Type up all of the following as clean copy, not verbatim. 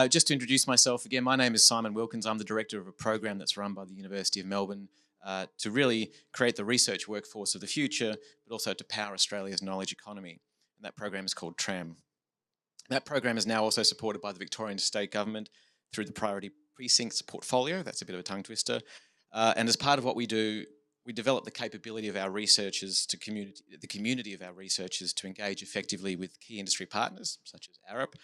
Just to introduce myself again, my name is Simon Wilkinson. I'm the director of a program that's run by the University of Melbourne to really create the research workforce of the future, but also to power Australia's knowledge economy. And that program is called TRaM. That program is now also supported by the Victorian State Government through the Priority Precincts portfolio. That's a bit of a tongue twister. And as part of what we do, we develop the capability of our researchers to the community of our researchers to engage effectively with key industry partners, such as Arup,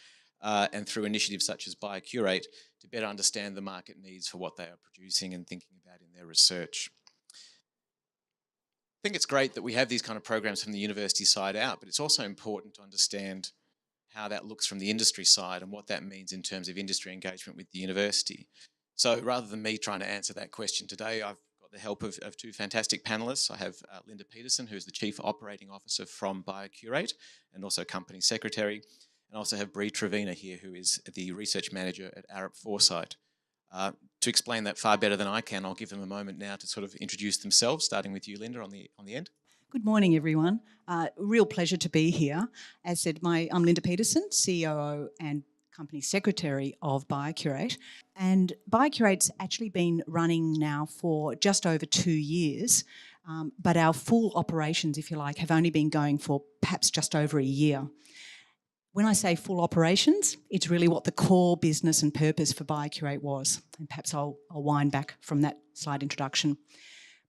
and through initiatives such as BioCurate to better understand the market needs for what they are producing and thinking about in their research. I think it's great that we have these kind of programs from the university side out, but it's also important to understand how that looks from the industry side and what that means in terms of industry engagement with the university. So rather than me trying to answer that question today, I've got the help of two fantastic panellists. I have Linda Peterson, who's the Chief Operating Officer from BioCurate and also Company Secretary. And I also have Bree Trevena here, who is the Research Manager at Arup Foresight. To explain that far better than I can, I'll give them a moment now to sort of introduce themselves, starting with you, Linda, on the end. Good morning, everyone. Real pleasure to be here. As said, I'm Linda Peterson, COO and Company Secretary of BioCurate. And BioCurate's actually been running now for just over 2 years, but our full operations, if you like, have only been going for perhaps just over a year. When I say full operations, it's really what the core business and purpose for BioCurate was. And perhaps I'll wind back from that slide introduction.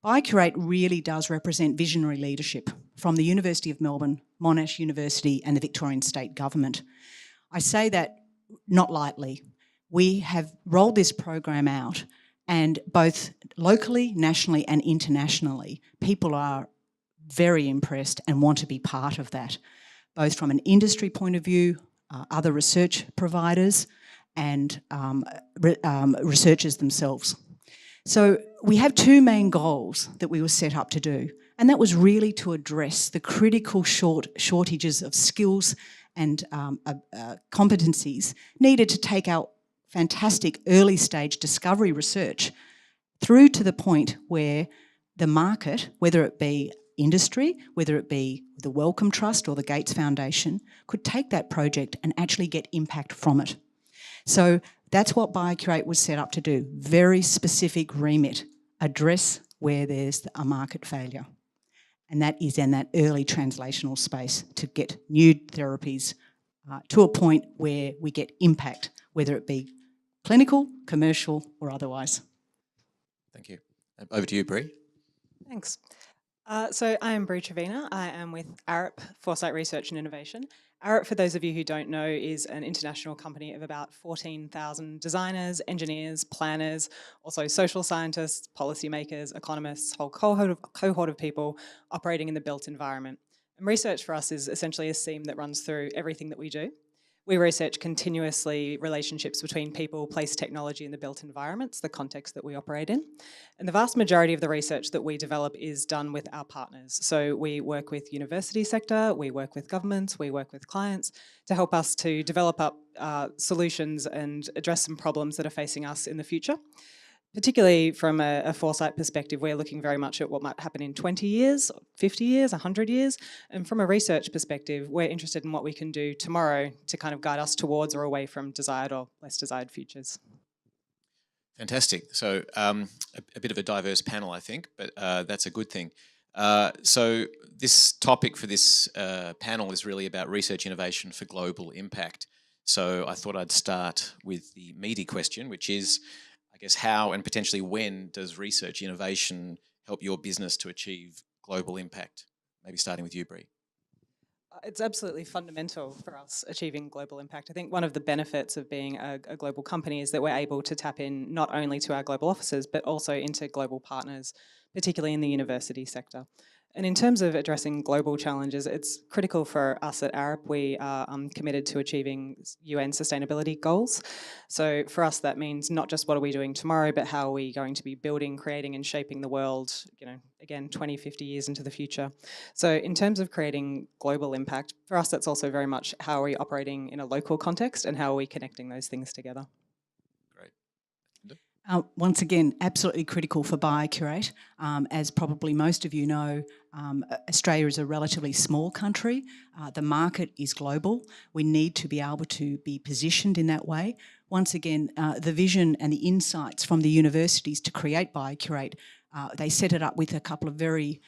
ByCurate really does represent visionary leadership from the University of Melbourne, Monash University and the Victorian State Government. I say that not lightly. We have rolled this program out and both locally, nationally and internationally, people are very impressed and want to be part of that, both from an industry point of view, other research providers and researchers themselves. So we have two main goals that we were set up to do, and that was really to address the critical shortages of skills and competencies needed to take our fantastic early stage discovery research through to the point where the market, whether it be industry, whether it be the Wellcome Trust or the Gates Foundation, could take that project and actually get impact from it. So that's what BioCurate was set up to do. Very specific remit, address where there's a market failure. And that is in that early translational space to get new therapies to a point where we get impact, whether it be clinical, commercial or otherwise. Thank you. Over to you, Bree. Thanks. So I am Bree Trevena. I am with Arup, Foresight Research and Innovation. Arup, for those of you who don't know, is an international company of about 14,000 designers, engineers, planners, also social scientists, policymakers, economists, a whole cohort of people operating in the built environment. And research for us is essentially a theme that runs through everything that we do. We research continuously relationships between people, place, technology and the built environments, the context that we operate in. And the vast majority of the research that we develop is done with our partners. So we work with university sector, we work with governments, we work with clients to help us to develop up solutions and address some problems that are facing us in the future. Particularly from a foresight perspective, we're looking very much at what might happen in 20 years, 50 years, 100 years. And from a research perspective, we're interested in what we can do tomorrow to kind of guide us towards or away from desired or less desired futures. Fantastic. So a bit of a diverse panel, I think, but that's a good thing. So this topic for this panel is really about research innovation for global impact. So I thought I'd start with the meaty question, which is, I guess, how and potentially when does research innovation help your business to achieve global impact? Maybe starting with you, Bree. It's absolutely fundamental for us achieving global impact. I think one of the benefits of being a global company is that we're able to tap in not only to our global offices, but also into global partners, particularly in the university sector. And in terms of addressing global challenges, it's critical for us at Arup. We are committed to achieving UN sustainability goals. So for us, that means not just what are we doing tomorrow, but how are we going to be building, creating and shaping the world, again, 20, 50 years into the future. So in terms of creating global impact, for us, that's also very much how are we operating in a local context and how are we connecting those things together. Great. Once again, absolutely critical for BioCurate. As probably most of you know, Australia is a relatively small country. The market is global. We need to be able to be positioned in that way. Once again, the vision and the insights from the universities to create BioCurate, they set it up with a couple of very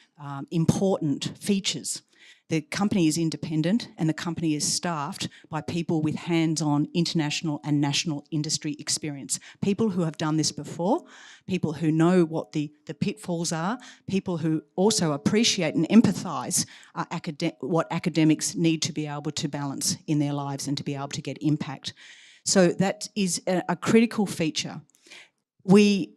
important features. The company is independent and the company is staffed by people with hands-on international and national industry experience. People who have done this before, people who know what the pitfalls are, people who also appreciate and empathise what academics need to be able to balance in their lives and to be able to get impact. So that is a critical feature. We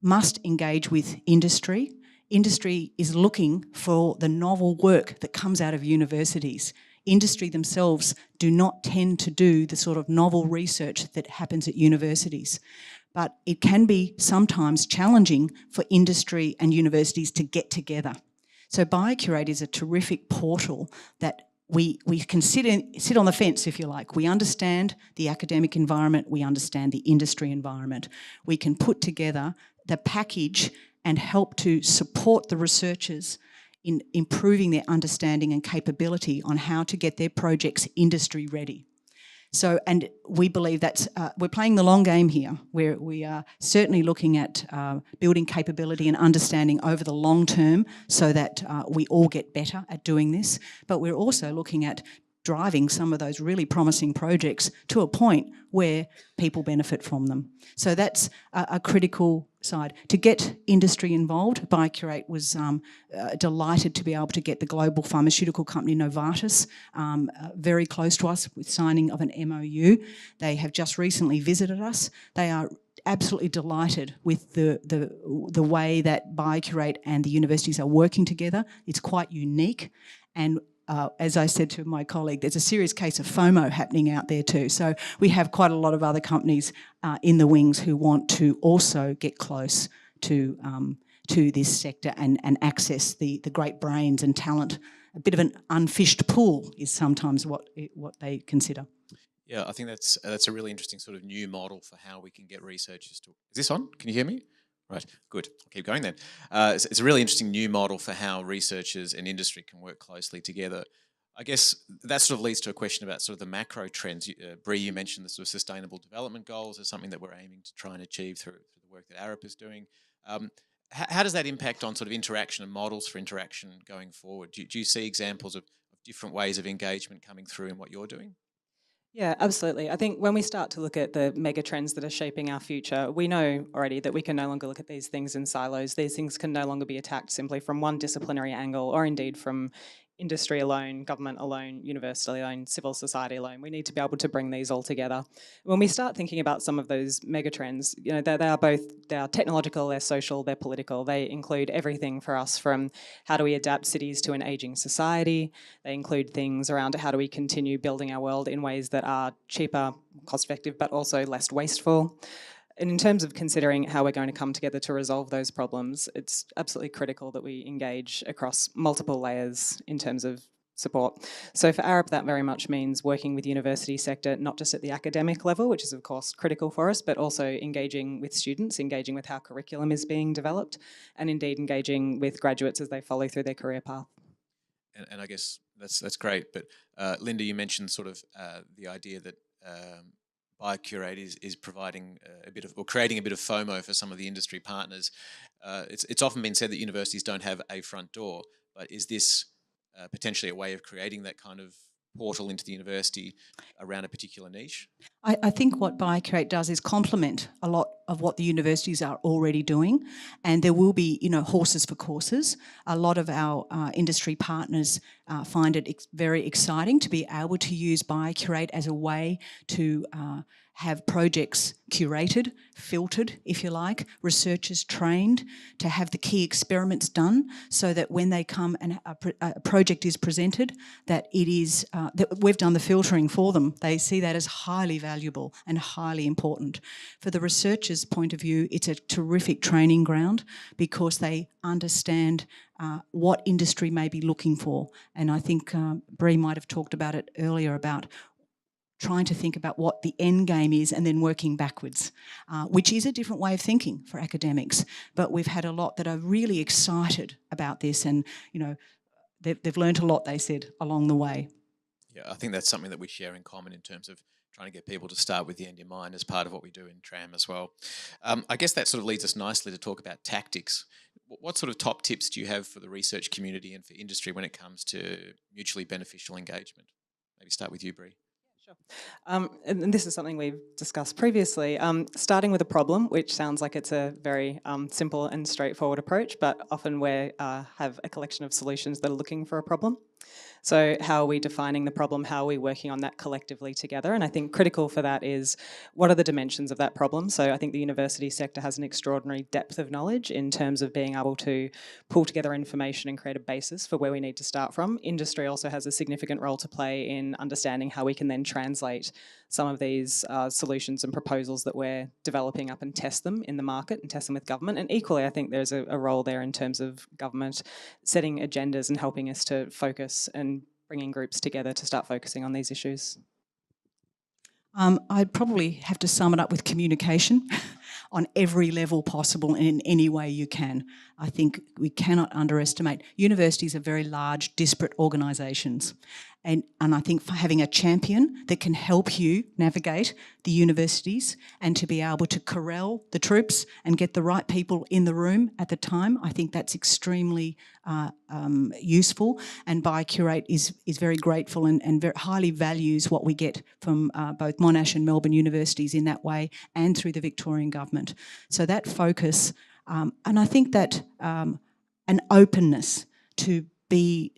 must engage with industry. Industry is looking for the novel work that comes out of universities. Industry themselves do not tend to do the sort of novel research that happens at universities. But it can be sometimes challenging for industry and universities to get together. So BioCurate is a terrific portal that we can sit on the fence, if you like. We understand the academic environment, we understand the industry environment. We can put together the package and help to support the researchers in improving their understanding and capability on how to get their projects industry ready. So, and we believe that's, we're playing the long game here, where we are certainly looking at building capability and understanding over the long term so that we all get better at doing this. But we're also looking at driving some of those really promising projects to a point where people benefit from them. So that's a critical side. To get industry involved, ByCurate was delighted to be able to get the global pharmaceutical company Novartis very close to us with signing of an MOU. They have just recently visited us. They are absolutely delighted with the way that ByCurate and the universities are working together. It's quite unique, and as I said to my colleague, there's a serious case of FOMO happening out there too. So we have quite a lot of other companies in the wings who want to also get close to this sector and access the great brains and talent. A bit of an unfished pool is sometimes what they consider. Yeah, I think that's a really interesting sort of new model for how we can get researchers to... Is this on? Can you hear me? Right, good. I'll keep going then. It's a really interesting new model for how researchers and industry can work closely together. I guess that sort of leads to a question about sort of the macro trends. Bree, you mentioned the sort of sustainable development goals as something that we're aiming to try and achieve through the work that Arup is doing. How does that impact on sort of interaction and models for interaction going forward? Do you see examples of different ways of engagement coming through in what you're doing? Yeah, absolutely. I think when we start to look at the mega trends that are shaping our future, we know already that we can no longer look at these things in silos. These things can no longer be attacked simply from one disciplinary angle or indeed from industry alone, government alone, university alone, civil society alone. We need to be able to bring these all together. When we start thinking about some of those megatrends, they are technological, they're social, they're political. They include everything for us from how do we adapt cities to an ageing society. They include things around how do we continue building our world in ways that are cheaper, cost-effective, but also less wasteful. And in terms of considering how we're going to come together to resolve those problems, it's absolutely critical that we engage across multiple layers in terms of support. So for Arup, that very much means working with the university sector, not just at the academic level, which is of course critical for us, but also engaging with students, engaging with how curriculum is being developed, and indeed engaging with graduates as they follow through their career path. And I guess that's great. But Linda, you mentioned sort of the idea that ByCurate is providing creating a bit of FOMO for some of the industry partners. It's often been said that universities don't have a front door, but is this potentially a way of creating that kind of portal into the university around a particular niche? I think what BioCurate does is complement a lot of what the universities are already doing, and there will be, horses for courses. A lot of our industry partners find it very exciting to be able to use BioCurate as a way to have projects curated, filtered, if you like, researchers trained to have the key experiments done, so that when they come and a project is presented, that it is that we've done the filtering for them. They see that as highly valuable and highly important. For the researchers' point of view, it's a terrific training ground because they understand what industry may be looking for. And I think Bree might have talked about it earlier about trying to think about what the end game is and then working backwards, which is a different way of thinking for academics. But we've had a lot that are really excited about this, and they've learnt a lot, they said, along the way. Yeah, I think that's something that we share in common in terms of trying to get people to start with the end in mind as part of what we do in TRaM as well. I guess that sort of leads us nicely to talk about tactics. What sort of top tips do you have for the research community and for industry when it comes to mutually beneficial engagement? Maybe start with you, Bree. Sure. And this is something we've discussed previously, starting with a problem, which sounds like it's a very simple and straightforward approach, but often we have a collection of solutions that are looking for a problem. So how are we defining the problem? How are we working on that collectively together? And I think critical for that is, what are the dimensions of that problem? So I think the university sector has an extraordinary depth of knowledge in terms of being able to pull together information and create a basis for where we need to start from. Industry also has a significant role to play in understanding how we can then translate some of these solutions and proposals that we're developing up and test them in the market and test them with government. And equally, I think there's a role there in terms of government setting agendas and helping us to focus and bringing groups together to start focusing on these issues. I'd probably have to sum it up with communication on every level possible and in any way you can. I think we cannot underestimate. Universities are very large, disparate organisations. And I think for having a champion that can help you navigate the universities and to be able to corral the troops and get the right people in the room at the time, I think that's extremely useful. And ByCurate is very grateful and very highly values what we get from both Monash and Melbourne universities in that way, and through the Victorian government. So that focus, and I think that an openness to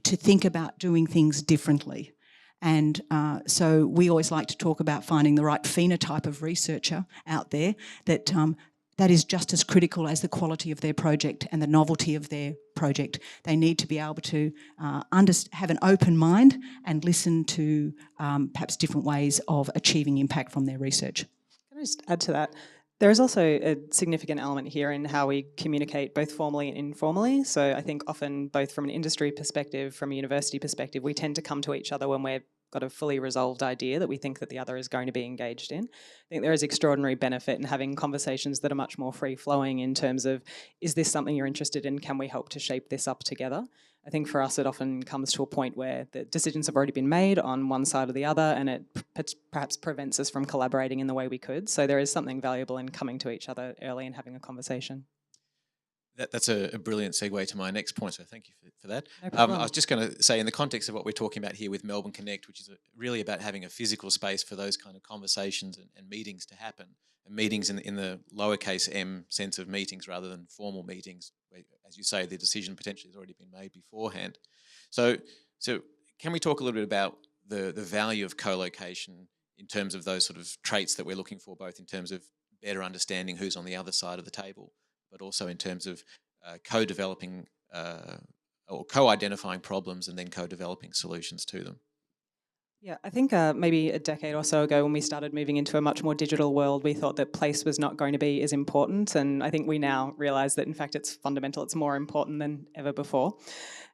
think about doing things differently. And so we always like to talk about finding the right phenotype of researcher out there that is just as critical as the quality of their project and the novelty of their project. They need to be able to have an open mind and listen to perhaps different ways of achieving impact from their research. Can I just add to that? There is also a significant element here in how we communicate both formally and informally. So I think often both from an industry perspective, from a university perspective, we tend to come to each other when we've got a fully resolved idea that we think that the other is going to be engaged in. I think there is extraordinary benefit in having conversations that are much more free-flowing in terms of, is this something you're interested in? Can we help to shape this up together? I think for us it often comes to a point where the decisions have already been made on one side or the other, and it perhaps prevents us from collaborating in the way we could. So there is something valuable in coming to each other early and having a conversation. That's a brilliant segue to my next point, so thank you for that. No problem. I was just going to say, in the context of what we're talking about here with Melbourne Connect, which is really about having a physical space for those kind of conversations and meetings to happen, and meetings in the lowercase m sense of meetings rather than formal meetings, where, as you say, the decision potentially has already been made beforehand. So can we talk a little bit about the value of co-location in terms of those sort of traits that we're looking for, both in terms of better understanding who's on the other side of the table, but also in terms of co-developing or co-identifying problems and then co-developing solutions to them? Yeah, I think maybe a decade or so ago when we started moving into a much more digital world, we thought that place was not going to be as important. And I think we now realise that in fact it's fundamental, it's more important than ever before.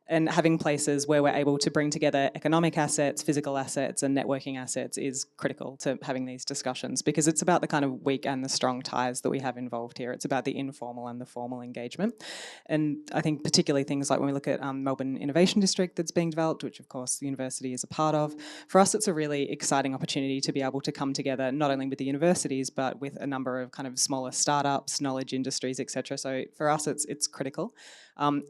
And having places where we're able to bring together economic assets, physical assets and networking assets is critical to having these discussions, because it's about the kind of weak and the strong ties that we have involved here. It's about the informal and the formal engagement. And I think particularly things like when we look at Melbourne Innovation District that's being developed, which of course the university is a part of, for us it's a really exciting opportunity to be able to come together not only with the universities but with a number of kind of smaller startups, knowledge industries, etc. So for us it's critical.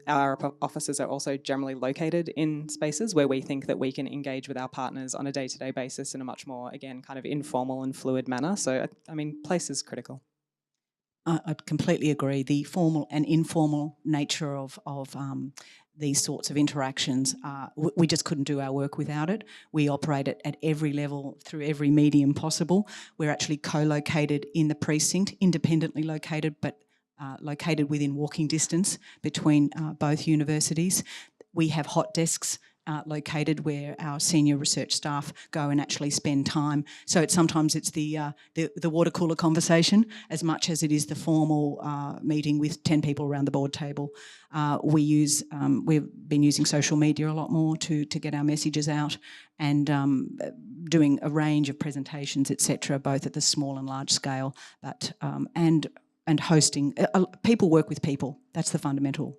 Our offices are also generally located in spaces where we think that we can engage with our partners on a day-to-day basis in a much more, again, kind of informal and fluid manner. So, I mean, place is critical. I completely agree. The formal and informal nature of these sorts of interactions. We just couldn't do our work without it. We operate it at every level, through every medium possible. We're actually co-located in the precinct, independently located, but located within walking distance between both universities. We have hot desks located where our senior research staff go and actually spend time. So sometimes it's the water cooler conversation as much as it is the formal meeting with 10 people around the board table. We've been using social media a lot more to get our messages out, and doing a range of presentations, etc., both at the small and large scale, but and hosting. People work with people. That's the fundamental.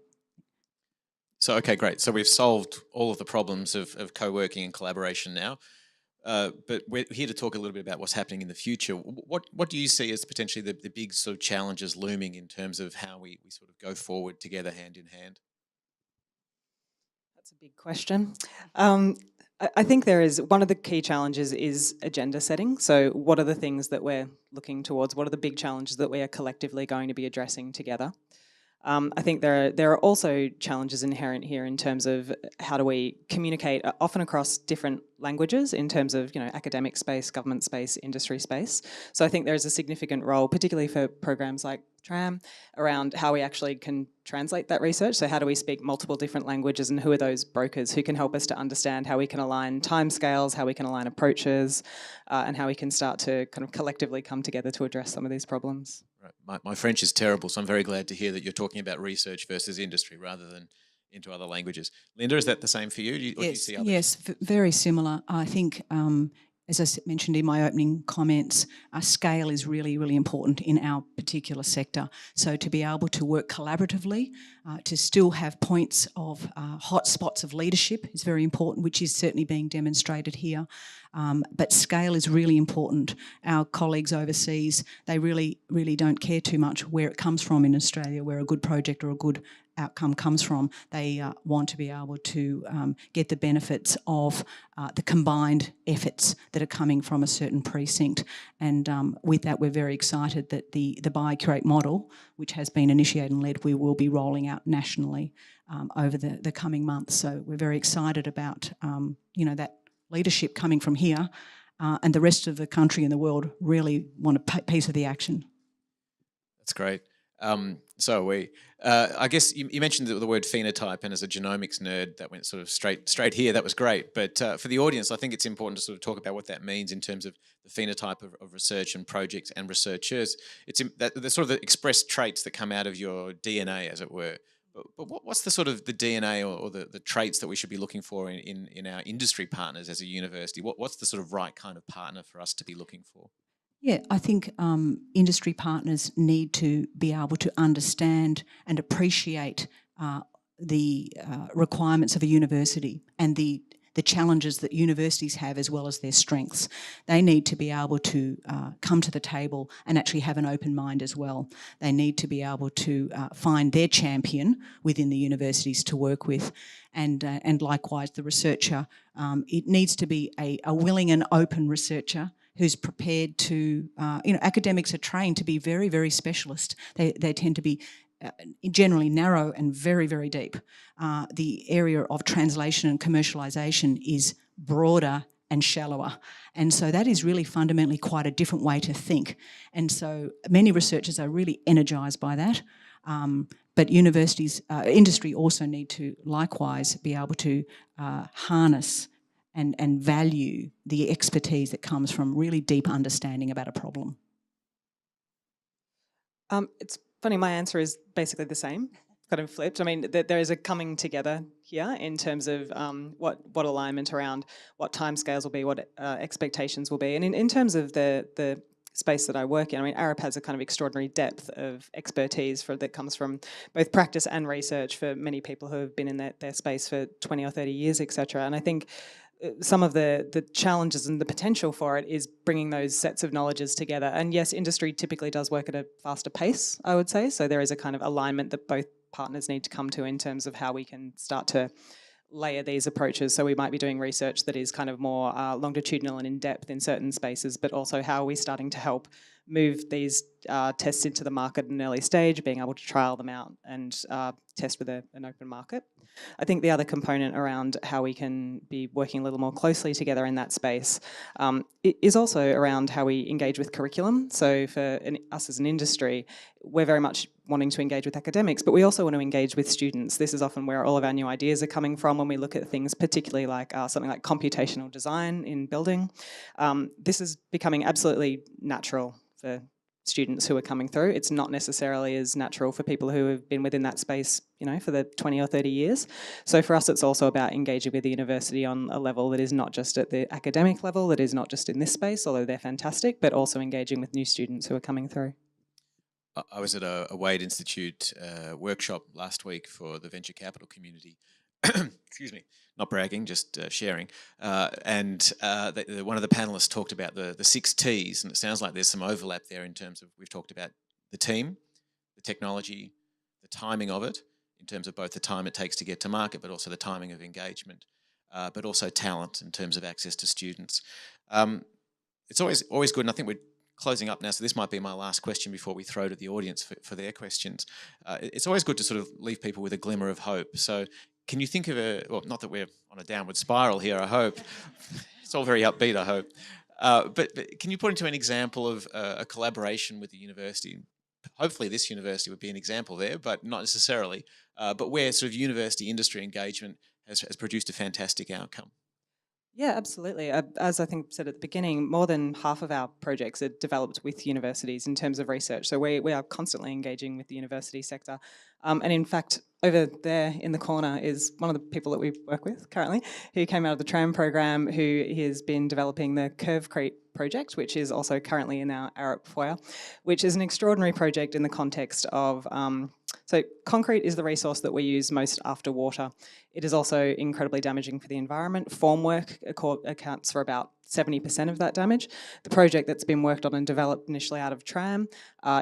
So, okay, great. So we've solved all of the problems of co-working and collaboration now, but we're here to talk a little bit about what's happening in the future. What do you see as potentially the big sort of challenges looming in terms of how we sort of go forward together hand in hand? That's a big question. I think there is, one of the key challenges is agenda setting. So what are the things that we're looking towards? What are the big challenges that we are collectively going to be addressing together? I think there are also challenges inherent here in terms of how do we communicate, often across different languages, in terms of, academic space, government space, industry space. So I think there is a significant role, particularly for programs like TRaM, around how we actually can translate that research. So how do we speak multiple different languages, and who are those brokers who can help us to understand how we can align timescales, how we can align approaches, and how we can start to kind of collectively come together to address some of these problems. Right. My French is terrible, so I'm very glad to hear that you're talking about research versus industry rather than into other languages. Linda, is that the same for you? Do you see others? Yes, very similar. I think, as I mentioned in my opening comments, scale is really, really important in our particular sector. So to be able to work collaboratively, to still have points of hot spots of leadership is very important, which is certainly being demonstrated here. But scale is really important. Our colleagues overseas, they really, really don't care too much where it comes from in Australia, where a good project or a good outcome comes from. They want to be able to get the benefits of the combined efforts that are coming from a certain precinct. And with that, we're very excited that the BioCurate model, which has been initiated and led, we will be rolling out nationally over the coming months. So we're very excited about that leadership coming from here, and the rest of the country and the world really want a piece of the action. That's great. I guess you mentioned the word phenotype, and as a genomics nerd, that went sort of straight here. That was great. But for the audience, I think it's important to sort of talk about what that means in terms of the phenotype of research and projects and researchers. It's the sort of the expressed traits that come out of your DNA, as it were. But what's the sort of the DNA or the traits that we should be looking for in our industry partners as a university? What's the sort of right kind of partner for us to be looking for? Yeah, I think industry partners need to be able to understand and appreciate the requirements of a university and the challenges that universities have, as well as their strengths. They need to be able to come to the table and actually have an open mind as well. They need to be able to find their champion within the universities to work with. And likewise, the researcher, it needs to be a willing and open researcher who's prepared to, academics are trained to be very, very specialist. They tend to be generally narrow and very, very deep. The area of translation and commercialisation is broader and shallower. And so that is really fundamentally quite a different way to think. And so many researchers are really energised by that. But universities, industry also need to likewise be able to harness and value the expertise that comes from really deep understanding about a problem. It's funny, my answer is basically the same, kind of flipped. I mean, there is a coming together here in terms of what alignment around what timescales will be, what expectations will be. And in terms of the space that I work in, I mean, Arup has a kind of extraordinary depth of expertise that comes from both practice and research for many people who have been in their space for 20 or 30 years, etc. And I think some of the challenges and the potential for it is bringing those sets of knowledges together. And yes, industry typically does work at a faster pace, I would say. So there is a kind of alignment that both partners need to come to in terms of how we can start to layer these approaches. So we might be doing research that is kind of more longitudinal and in depth in certain spaces, but also how are we starting to help move these tests into the market at an early stage, being able to trial them out and test with an open market. I think the other component around how we can be working a little more closely together in that space is also around how we engage with curriculum. So for us as an industry, we're very much wanting to engage with academics, but we also want to engage with students. This is often where all of our new ideas are coming from when we look at things, particularly like something like computational design in building. This is becoming absolutely natural for students who are coming through. It's not necessarily as natural for people who have been within that space, you know, for the 20 or 30 years. So for us, it's also about engaging with the university on a level that is not just at the academic level, that is not just in this space, although they're fantastic, but also engaging with new students who are coming through. I was at a Wade Institute workshop last week for the venture capital community. Excuse me, not bragging, just sharing. And one of the panellists talked about the 6 T's, and it sounds like there's some overlap there in terms of, we've talked about the team, the technology, the timing of it, in terms of both the time it takes to get to market, but also the timing of engagement, but also talent in terms of access to students. It's always good, and I think we're closing up now, so this might be my last question before we throw to the audience for their questions. It's always good to sort of leave people with a glimmer of hope. So can you think of well, not that we're on a downward spiral here, I hope. It's all very upbeat, I hope. But can you put into an example of a collaboration with the university? Hopefully this university would be an example there, but not necessarily. But where sort of university industry engagement has produced a fantastic outcome. Yeah, absolutely. As I think said at the beginning, more than half of our projects are developed with universities in terms of research. So we are constantly engaging with the university sector. And in fact, over there in the corner is one of the people that we work with currently, who came out of the TRaM program, who has been developing the Curate project, which is also currently in our Arup foyer, which is an extraordinary project in the context of, so concrete is the resource that we use most after water. It is also incredibly damaging for the environment. Formwork accounts for about 70% of that damage. The project that's been worked on and developed initially out of TRaM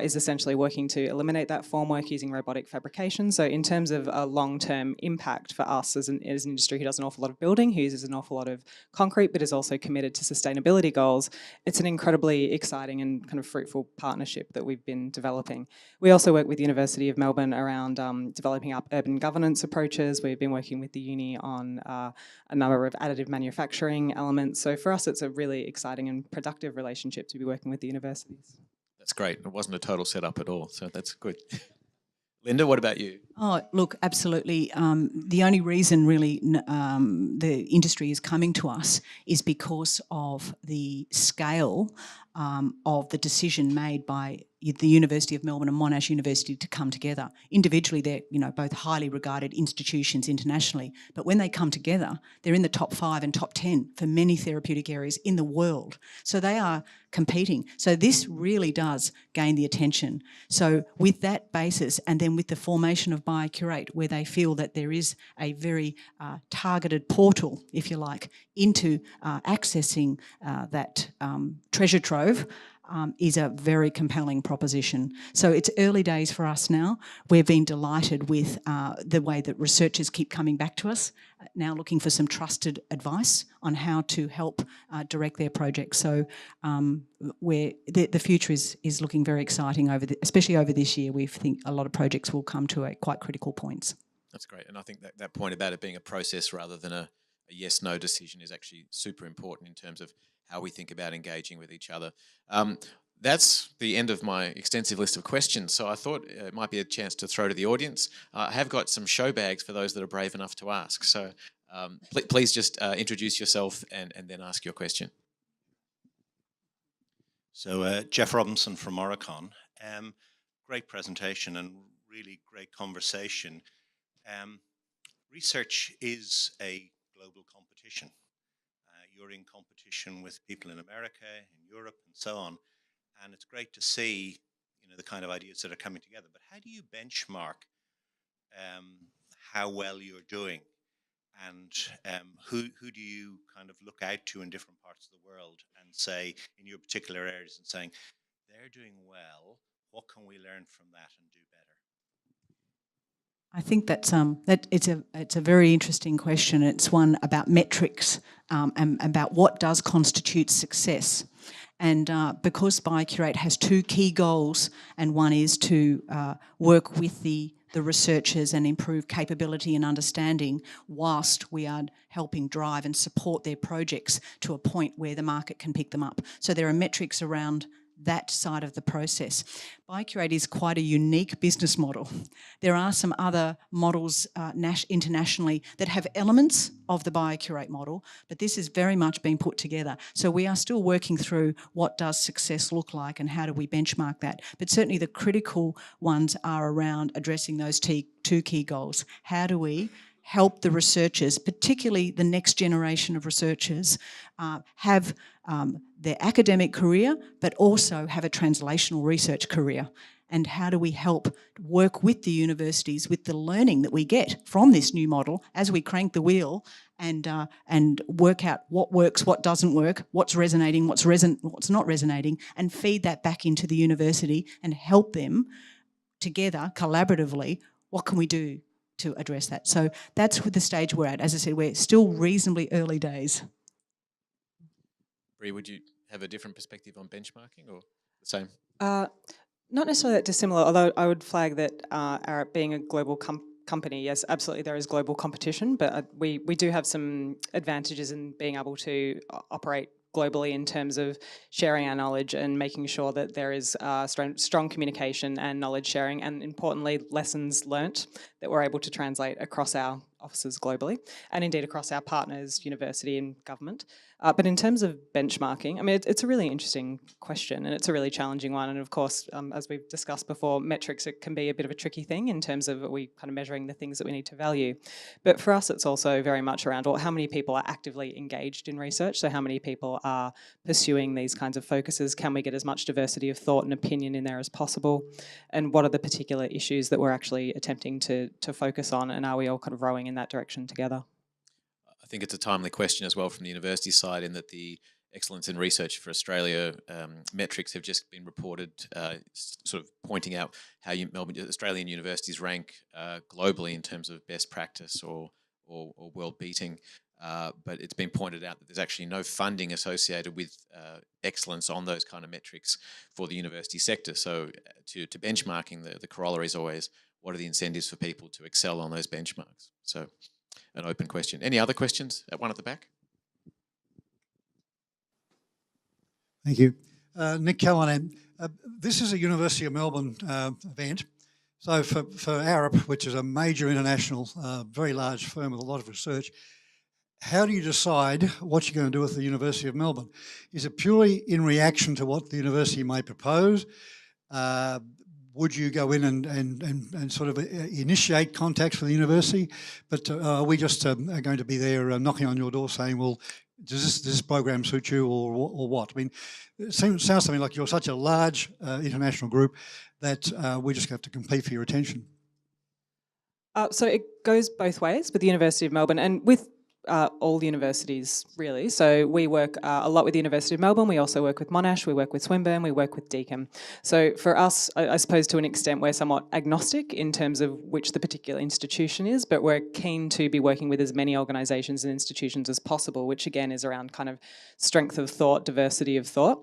is essentially working to eliminate that formwork using robotic fabrication. So in terms of a long-term impact for us as an industry who does an awful lot of building, who uses an awful lot of concrete, but is also committed to sustainability goals, it's an incredibly exciting and kind of fruitful partnership that we've been developing. We also work with the University of Melbourne around developing up urban governance approaches. We've been working with the uni on a number of additive manufacturing elements. So for us, it's a really exciting and productive relationship to be working with the universities. That's great. It wasn't a total setup at all, so that's good. Linda, what about you? Oh, look, absolutely. The only reason really the industry is coming to us is because of the scale of the decision made by the University of Melbourne and Monash University to come together. Individually, they're both highly regarded institutions internationally, but when they come together, they're in the top 5 and top 10 for many therapeutic areas in the world. So they are competing. So this really does gain the attention. So with that basis, and then with the formation of ByCurate, where they feel that there is a very targeted portal, if you like, into accessing that treasure trove, is a very compelling proposition. So it's early days for us now. We've been delighted with the way that researchers keep coming back to us, now looking for some trusted advice on how to help direct their projects. So the future is looking very exciting, especially over this year. We think a lot of projects will come to quite critical points. That's great. And I think that point about it being a process rather than a yes-no decision is actually super important in terms of how we think about engaging with each other. That's the end of my extensive list of questions, so I thought it might be a chance to throw to the audience. I have got some show bags for those that are brave enough to ask, so please just introduce yourself and then ask your question. So Jeff Robinson from Oricon. Great presentation and really great conversation. Research is a global competition. You're in competition with people in America, in Europe, and so on. And it's great to see, the kind of ideas that are coming together. But how do you benchmark how well you're doing? And who do you kind of look out to in different parts of the world and say, in your particular areas, and saying, they're doing well, what can we learn from that and do better? I think that's it's a very interesting question. It's one about metrics and about what does constitute success. And because ByCurate has two key goals, and one is to work with the researchers and improve capability and understanding whilst we are helping drive and support their projects to a point where the market can pick them up. So there are metrics around that side of the process. ByCurate is quite a unique business model. There are some other models internationally that have elements of the BioCurate model, but this has very much been put together. So we are still working through what does success look like and how do we benchmark that. But certainly the critical ones are around addressing those two key goals. How do we help the researchers, particularly the next generation of researchers, have their academic career, but also have a translational research career? And how do we help work with the universities with the learning that we get from this new model as we crank the wheel and work out what works, what doesn't work, what's resonating, what's not resonating, and feed that back into the university and help them together, collaboratively, what can we do to address that? So that's the stage we're at. As I said, we're still reasonably early days. Bree, would you have a different perspective on benchmarking or the same? Not necessarily that dissimilar, although I would flag that Arup being a global company, yes, absolutely there is global competition, but we do have some advantages in being able to operate globally in terms of sharing our knowledge and making sure that there is strong communication and knowledge sharing, and importantly, lessons learnt that we're able to translate across our offices globally and indeed across our partners, university and government. But in terms of benchmarking, I mean, it's a really interesting question and it's a really challenging one. And of course, as we've discussed before, metrics can be a bit of a tricky thing in terms of are we kind of measuring the things that we need to value. But for us, it's also very much around how many people are actively engaged in research. So how many people are pursuing these kinds of focuses? Can we get as much diversity of thought and opinion in there as possible? And what are the particular issues that we're actually attempting to focus on? And are we all kind of rowing in that direction together? I think it's a timely question as well from the university side, in that the Excellence in Research for Australia metrics have just been reported, sort of pointing out how Australian universities rank globally in terms of best practice or world beating. But it's been pointed out that there's actually no funding associated with excellence on those kind of metrics for the university sector. So to benchmarking, the corollary is always, what are the incentives for people to excel on those benchmarks? So an open question. Any other questions? One at the back. Thank you. Nick Callanan. This is a University of Melbourne event. So for Arup, which is a major international, very large firm with a lot of research, how do you decide what you're going to do with the University of Melbourne? Is it purely in reaction to what the university may propose? Would you go in and sort of initiate contacts with the university? But are we just going to be there knocking on your door saying, well, does this program suit you or what? I mean, it sounds to me like you're such a large international group that we just have to compete for your attention. So it goes both ways with the University of Melbourne and with all universities, really. So we work a lot with the University of Melbourne. We also work with Monash, we work with Swinburne, we work with Deakin. So for us, I suppose to an extent, we're somewhat agnostic in terms of which the particular institution is, but we're keen to be working with as many organisations and institutions as possible, which again is around kind of strength of thought, diversity of thought.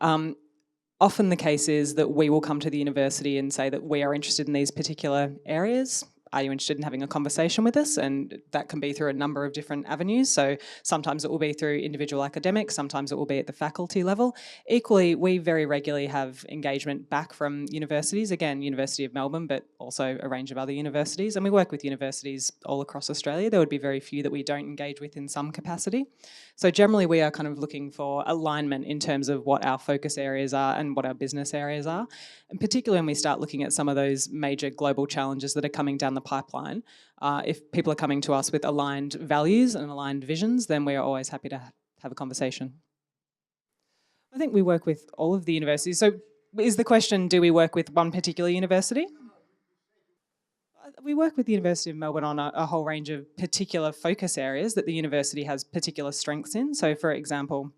Often the case is that we will come to the university and say that we are interested in these particular areas. Are you interested in having a conversation with us? And that can be through a number of different avenues. So sometimes it will be through individual academics, sometimes it will be at the faculty level. Equally, we very regularly have engagement back from universities, again, University of Melbourne, but also a range of other universities. And we work with universities all across Australia. There would be very few that we don't engage with in some capacity. So generally we are kind of looking for alignment in terms of what our focus areas are and what our business areas are. And particularly when we start looking at some of those major global challenges that are coming down the pipeline, if people are coming to us with aligned values and aligned visions, then we are always happy to have a conversation. I think we work with all of the universities. So is the question, do we work with one particular university? We work with the University of Melbourne on a whole range of particular focus areas that the university has particular strengths in. So for example,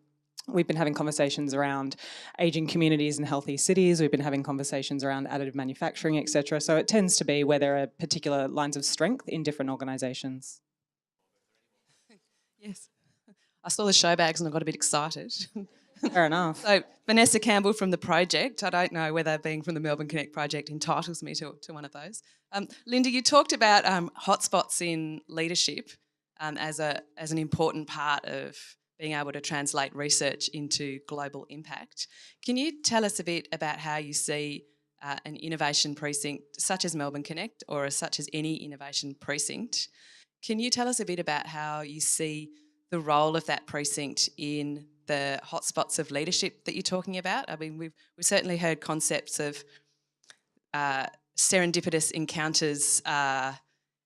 we've been having conversations around ageing communities and healthy cities. We've been having conversations around additive manufacturing, etc. So it tends to be where there are particular lines of strength in different organisations. Yes. I saw the show bags and I got a bit excited. Fair enough. So Vanessa Campbell from the project, I don't know whether being from the Melbourne Connect project entitles me to one of those. Linda, you talked about hotspots in leadership as an important part of being able to translate research into global impact. Can you tell us a bit about how you see an innovation precinct such as Melbourne Connect or such as any innovation precinct? Can you tell us a bit about how you see the role of that precinct in the hotspots of leadership that you're talking about? I mean, we've certainly heard concepts of serendipitous encounters are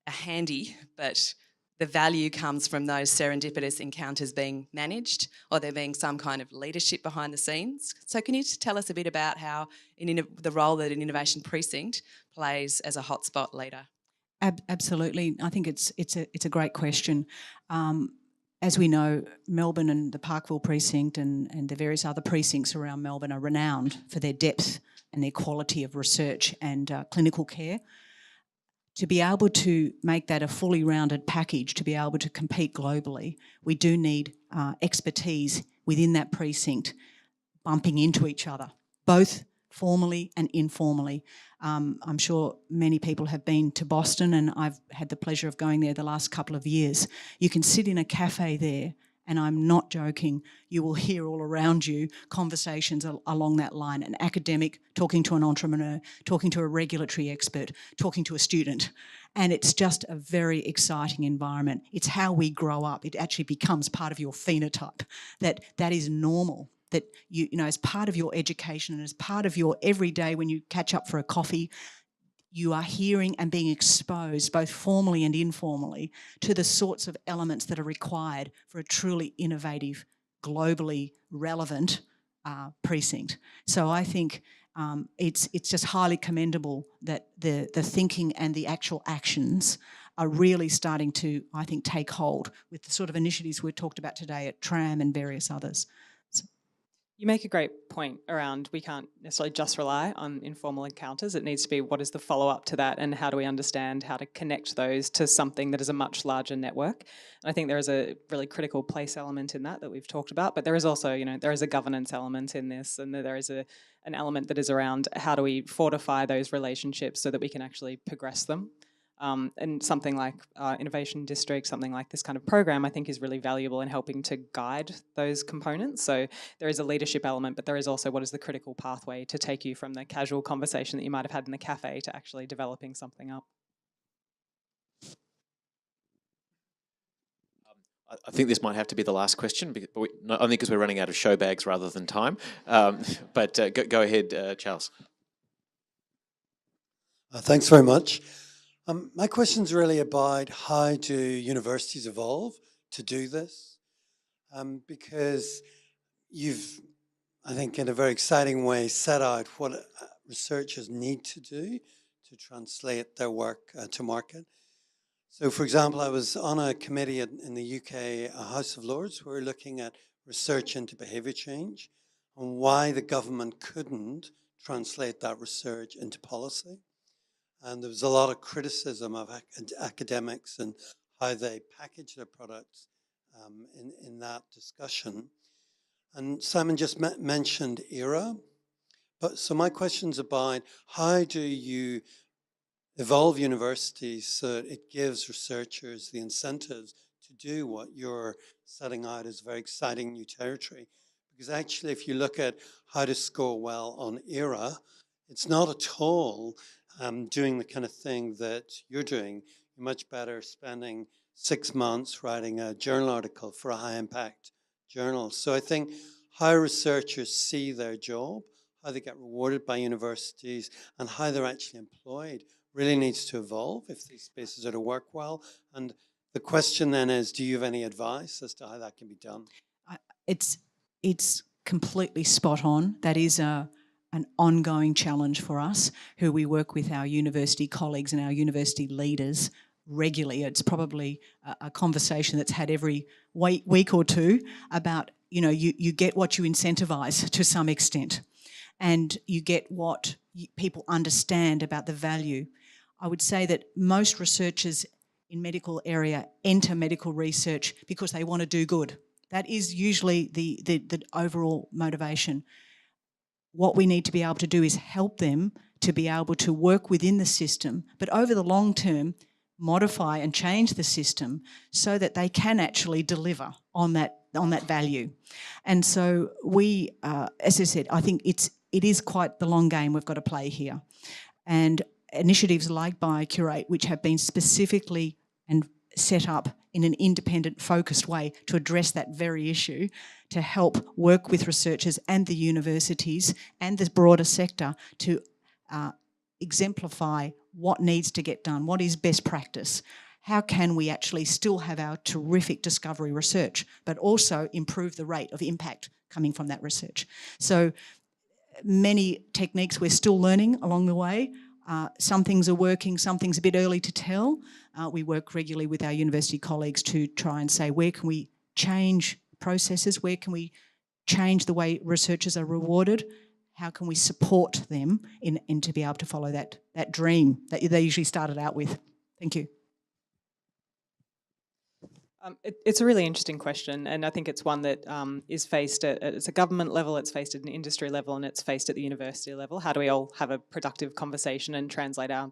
handy, but the value comes from those serendipitous encounters being managed or there being some kind of leadership behind the scenes. So can you tell us a bit about how the role that an innovation precinct plays as a hotspot leader? Absolutely. I think it's a great question. As we know, Melbourne and the Parkville precinct and the various other precincts around Melbourne are renowned for their depth and their quality of research and clinical care. To be able to make that a fully rounded package, to be able to compete globally, we do need expertise within that precinct bumping into each other, both formally and informally. I'm sure many people have been to Boston, and I've had the pleasure of going there the last couple of years. You can sit in a cafe there, and I'm not joking, you will hear all around you conversations along that line, an academic talking to an entrepreneur, talking to a regulatory expert, talking to a student. And it's just a very exciting environment. It's how we grow up. It actually becomes part of your phenotype, that is normal. That you know, as part of your education and as part of your everyday when you catch up for a coffee, you are hearing and being exposed, both formally and informally, to the sorts of elements that are required for a truly innovative, globally relevant precinct. So I think it's just highly commendable that the thinking and the actual actions are really starting to, I think, take hold with the sort of initiatives we've talked about today at TRaM and various others. You make a great point around we can't necessarily just rely on informal encounters. It needs to be what is the follow-up to that and how do we understand how to connect those to something that is a much larger network. And I think there is a really critical place element in that we've talked about, but there is also, there is a governance element in this, and there is an element that is around how do we fortify those relationships so that we can actually progress them. And something like Innovation District, something like this kind of program, I think is really valuable in helping to guide those components. So there is a leadership element, but there is also what is the critical pathway to take you from the casual conversation that you might have had in the cafe to actually developing something up. I think this might have to be the last question, not only because we're running out of show bags rather than time. But go ahead, Charles. Thanks very much. My question's really about how do universities evolve to do this? Because you've, I think, in a very exciting way, set out what researchers need to do to translate their work to market. So, for example, I was on a committee in the UK House of Lords where we were looking at research into behaviour change and why the government couldn't translate that research into policy. And there was a lot of criticism of academics and how they package their products in that discussion. And Simon just mentioned ERA. So my question's about how do you evolve universities so that it gives researchers the incentives to do what you're setting out as very exciting new territory? Because actually, if you look at how to score well on ERA, it's not at all doing the kind of thing that you're doing. You're much better spending 6 months writing a journal article for a high-impact journal. So I think how researchers see their job, how they get rewarded by universities, and how they're actually employed really needs to evolve if these spaces are to work well. And the question then is, do you have any advice as to how that can be done? It's completely spot on. That is an ongoing challenge for us, who we work with our university colleagues and our university leaders regularly. It's probably a conversation that's had every week or two about, you get what you incentivise to some extent, and you get what people understand about the value. I would say that most researchers in medical area enter medical research because they want to do good. That is usually the overall motivation. What we need to be able to do is help them to be able to work within the system, but over the long term, modify and change the system so that they can actually deliver on that value. And so we, as I said, I think it is quite the long game we've got to play here. And initiatives like BioCurate, which have been specifically and set up in an independent, focused way to address that very issue, to help work with researchers and the universities and the broader sector to exemplify what needs to get done, what is best practice, how can we actually still have our terrific discovery research, but also improve the rate of impact coming from that research. So many techniques we're still learning along the way. Some things are working, some things a bit early to tell. We work regularly with our university colleagues to try and say, where can we change processes? Where can we change the way researchers are rewarded? How can we support them in to be able to follow that dream that they usually started out with? Thank you. It's a really interesting question, and I think it's one that is faced at a government level, it's faced at an industry level, and it's faced at the university level. How do we all have a productive conversation and translate our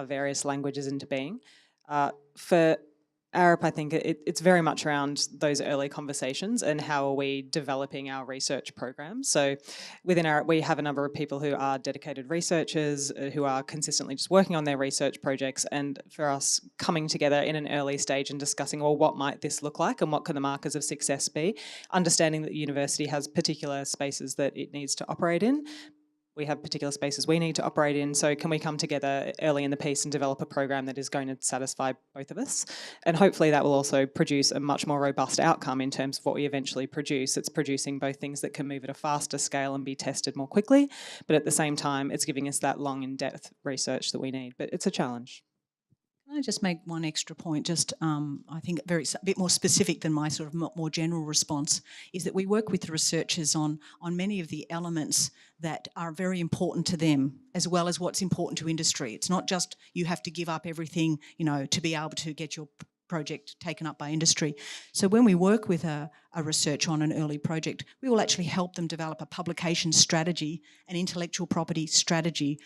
various languages into being? For Arup, I think it's very much around those early conversations and how are we developing our research programs. So within Arup, we have a number of people who are dedicated researchers who are consistently just working on their research projects, and for us coming together in an early stage and discussing, well, what might this look like and what can the markers of success be? Understanding that the university has particular spaces that it needs to operate in. We have particular spaces we need to operate in, so can we come together early in the piece and develop a program that is going to satisfy both of us? And hopefully that will also produce a much more robust outcome in terms of what we eventually produce. It's producing both things that can move at a faster scale and be tested more quickly, but at the same time, it's giving us that long in-depth research that we need. But it's a challenge. Can I just make one extra point, just I think a bit more specific than my sort of more general response, is that we work with the researchers on many of the elements that are very important to them, as well as what's important to industry. It's not just you have to give up everything, to be able to get your project taken up by industry. So when we work with a research on an early project, we will actually help them develop a publication strategy, an intellectual property strategy,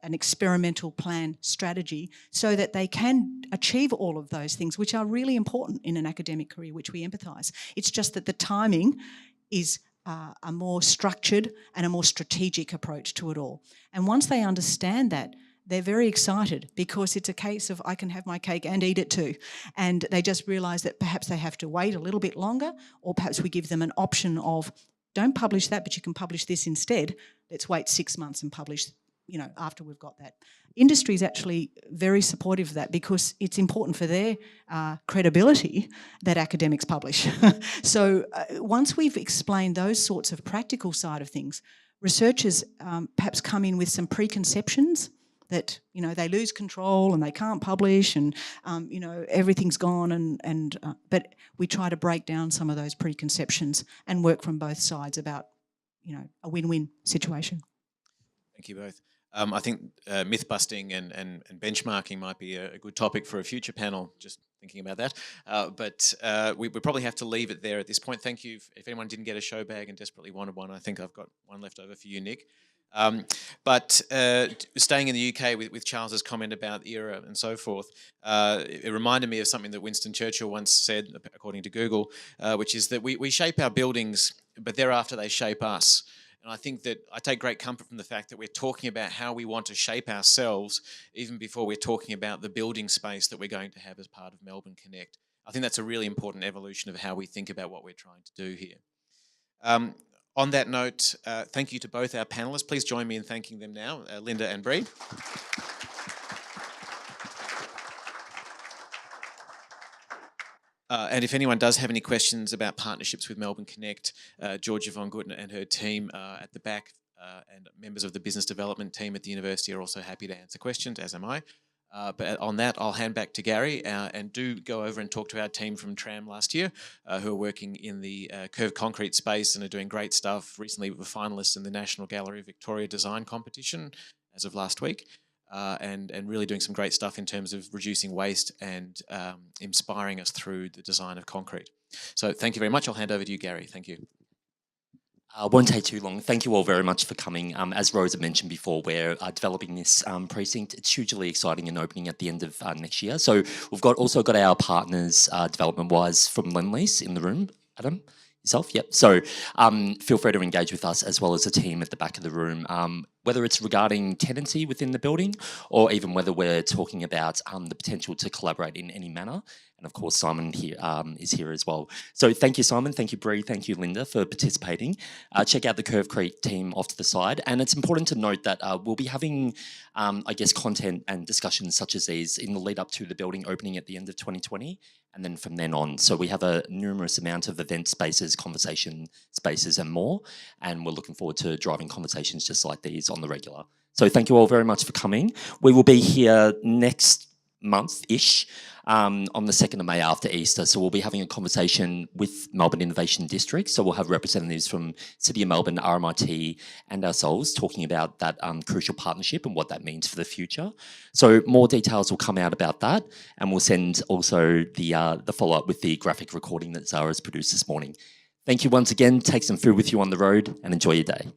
an experimental plan strategy, so that they can achieve all of those things, which are really important in an academic career, which we empathise. It's just that the timing is a more structured and a more strategic approach to it all. And once they understand that, they're very excited because it's a case of I can have my cake and eat it too. And they just realise that perhaps they have to wait a little bit longer, or perhaps we give them an option of don't publish that, but you can publish this instead. Let's wait 6 months and publish, after we've got that. Industry is actually very supportive of that because it's important for their credibility that academics publish. So once we've explained those sorts of practical side of things, researchers perhaps come in with some preconceptions that they lose control and they can't publish and everything's gone but we try to break down some of those preconceptions and work from both sides about a win-win situation. Thank you both. I think myth busting and benchmarking might be a good topic for a future panel, just thinking about that. But we probably have to leave it there at this point. Thank you. If anyone didn't get a show bag and desperately wanted one, I think I've got one left over for you, Nick. But staying in the UK with Charles's comment about era and so forth, it reminded me of something that Winston Churchill once said, according to Google, which is that we shape our buildings, but thereafter they shape us. And I think that I take great comfort from the fact that we're talking about how we want to shape ourselves even before we're talking about the building space that we're going to have as part of Melbourne Connect. I think that's a really important evolution of how we think about what we're trying to do here. On that note, thank you to both our panellists. Please join me in thanking them now, Linda and Bree. And if anyone does have any questions about partnerships with Melbourne Connect, Georgia von Gutten and her team at the back and members of the business development team at the university are also happy to answer questions, as am I. But on that, I'll hand back to Gary and do go over and talk to our team from TRaM last year who are working in the curved concrete space and are doing great stuff. Recently we were finalists in the National Gallery of Victoria Design Competition as of last week. and really doing some great stuff in terms of reducing waste and inspiring us through the design of concrete. So thank you very much. I'll hand over to you, Gary. Thank you. Won't take too long. Thank you all very much for coming. As Rosa mentioned before, we're developing this precinct. It's hugely exciting and opening at the end of next year. So we've also got our partners development-wise from Lendlease in the room. Adam, yourself? Yep. So feel free to engage with us as well as the team at the back of the room, whether it's regarding tenancy within the building or even whether we're talking about the potential to collaborate in any manner. And of course, Simon here is here as well. So thank you, Simon. Thank you, Bree. Thank you, Linda, for participating. Check out the Curate team off to the side. And it's important to note that we'll be having, I guess, content and discussions such as these in the lead up to the building opening at the end of 2020. And then from then on. So we have a numerous amount of event spaces, conversation spaces and more. And we're looking forward to driving conversations just like these on the regular. So thank you all very much for coming. We will be here next month-ish on the 2nd of May after Easter. So we'll be having a conversation with Melbourne Innovation District. So we'll have representatives from City of Melbourne, RMIT and ourselves talking about that crucial partnership and what that means for the future. So more details will come out about that, and we'll send also the follow-up with the graphic recording that Zara's produced this morning. Thank you once again. Take some food with you on the road and enjoy your day.